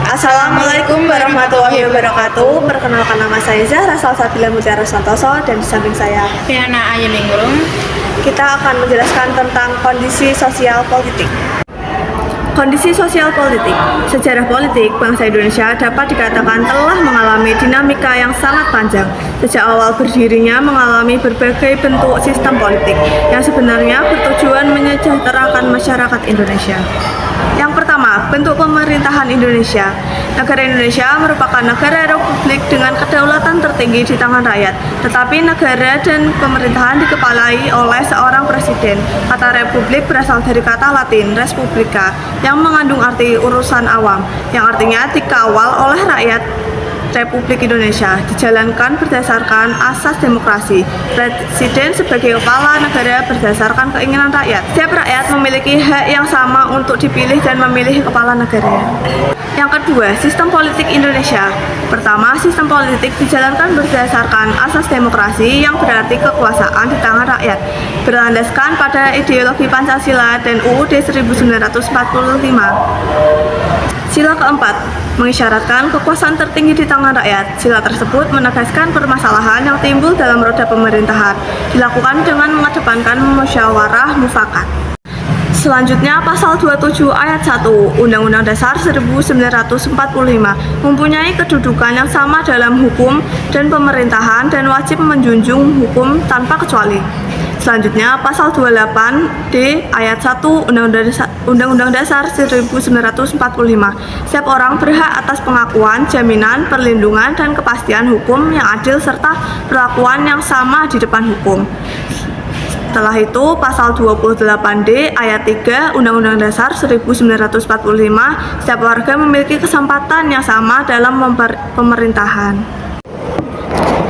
Assalamualaikum warahmatullahi wabarakatuh. Perkenalkan, nama saya Zahra Salsabila Mutiara Santoso, dan di samping saya Riana Ayuningrum. Kita akan menjelaskan tentang kondisi sosial politik. Kondisi sosial politik. Sejarah politik bangsa Indonesia dapat dikatakan telah mengalami dinamika yang sangat panjang. Sejak awal berdirinya mengalami berbagai bentuk sistem politik yang sebenarnya bertujuan menyejahterakan masyarakat Indonesia. Yang pertama, bentuk pemerintahan Indonesia. Negara Indonesia merupakan negara republik dengan kedaulatan tertinggi di tangan rakyat, tetapi negara dan pemerintahan dikepalai oleh seorang presiden. Kata republik berasal dari kata Latin res publica yang mengandung arti urusan awam, yang artinya dikawal oleh rakyat. Republik Indonesia dijalankan berdasarkan asas demokrasi. Presiden sebagai kepala negara berdasarkan keinginan rakyat. Setiap rakyat memiliki hak yang sama untuk dipilih dan memilih kepala negara. Yang kedua, sistem politik Indonesia. Pertama, sistem politik dijalankan berdasarkan asas demokrasi yang berarti kekuasaan di tangan rakyat, berlandaskan pada ideologi Pancasila dan UUD 1945. Sila keempat, mengisyaratkan kekuasaan tertinggi di tangan rakyat. Sila tersebut menegaskan permasalahan yang timbul dalam roda pemerintahan, dilakukan dengan mengedepankan musyawarah mufakat. Selanjutnya, pasal 27 ayat 1 Undang-Undang Dasar 1945 mempunyai kedudukan yang sama dalam hukum dan pemerintahan dan wajib menjunjung hukum tanpa kecuali. Selanjutnya, pasal 28D ayat 1 Undang-Undang Dasar 1945. Setiap orang berhak atas pengakuan, jaminan, perlindungan, dan kepastian hukum yang adil serta perlakuan yang sama di depan hukum. Setelah itu, pasal 28D ayat 3 Undang-Undang Dasar 1945, setiap warga memiliki kesempatan yang sama dalam pemerintahan.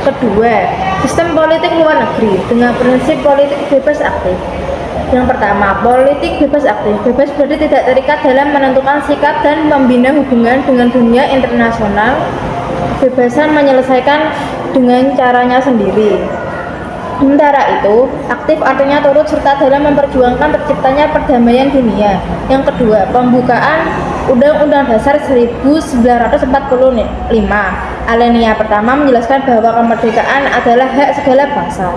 Kedua, sistem politik luar negeri dengan prinsip politik bebas aktif. Yang pertama, politik bebas aktif. Bebas berarti tidak terikat dalam menentukan sikap dan membina hubungan dengan dunia internasional. Kebebasan menyelesaikan dengan caranya sendiri. Sementara itu, aktif artinya turut serta dalam memperjuangkan terciptanya perdamaian dunia. Yang kedua, pembukaan Undang-Undang Dasar 1945. Alinea pertama menjelaskan bahwa kemerdekaan adalah hak segala bangsa.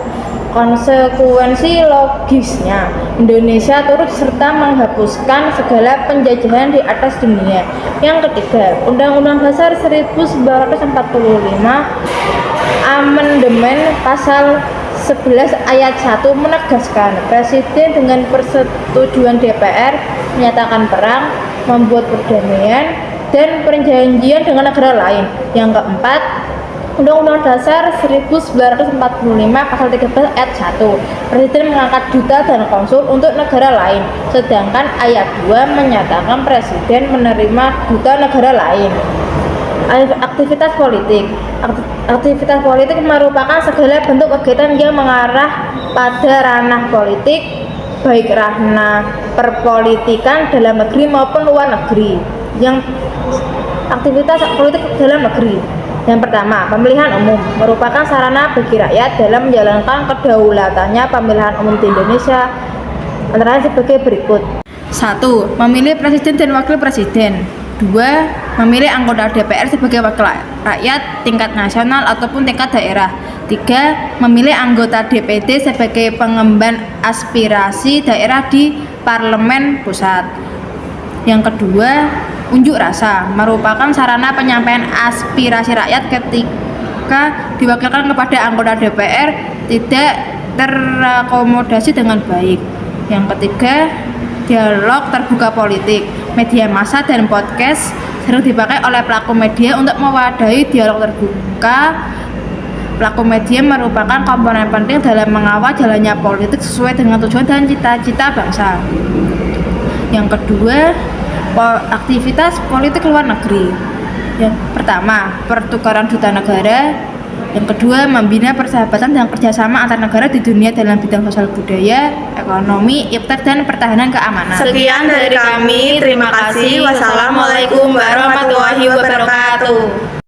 Konsekuensi logisnya, Indonesia turut serta menghapuskan segala penjajahan di atas dunia. Yang ketiga, Undang-Undang Dasar 1945 Amandemen Pasal 11 ayat 1 menegaskan Presiden dengan persetujuan DPR menyatakan perang, membuat perdamaian, dan perjanjian dengan negara lain. Yang keempat, Undang-Undang Dasar 1945 Pasal 13 ayat 1 Presiden mengangkat duta dan konsul untuk negara lain, sedangkan ayat 2 menyatakan Presiden menerima duta negara lain. Aktivitas politik. Aktivitas politik merupakan segala bentuk kegiatan yang mengarah pada ranah politik, baik ranah perpolitikan dalam negeri maupun luar negeri. Yang aktivitas politik dalam negeri. Yang pertama, pemilihan umum merupakan sarana bagi rakyat dalam menjalankan kedaulatannya. Pemilihan umum di Indonesia antara lain sebagai berikut. 1. Memilih presiden dan wakil presiden. 2. Memilih anggota DPR sebagai wakil rakyat tingkat nasional ataupun tingkat daerah. 3. Memilih anggota DPD sebagai pengemban aspirasi daerah di parlemen pusat. Yang kedua, unjuk rasa merupakan sarana penyampaian aspirasi rakyat ketika diwakilkan kepada anggota DPR tidak terakomodasi dengan baik. Yang ketiga, dialog terbuka politik. Media massa dan podcast sering dipakai oleh pelaku media untuk mewadahi dialog terbuka. Pelaku media merupakan komponen penting dalam mengawal jalannya politik sesuai dengan tujuan dan cita-cita bangsa. Yang kedua, aktivitas politik luar negeri. Yang pertama, pertukaran duta negara. Yang kedua, membina persahabatan dan kerjasama antar negara di dunia dalam bidang sosial budaya, ekonomi, iptek, dan pertahanan keamanan. Sekian dari kami, terima kasih. Wassalamualaikum warahmatullahi wabarakatuh.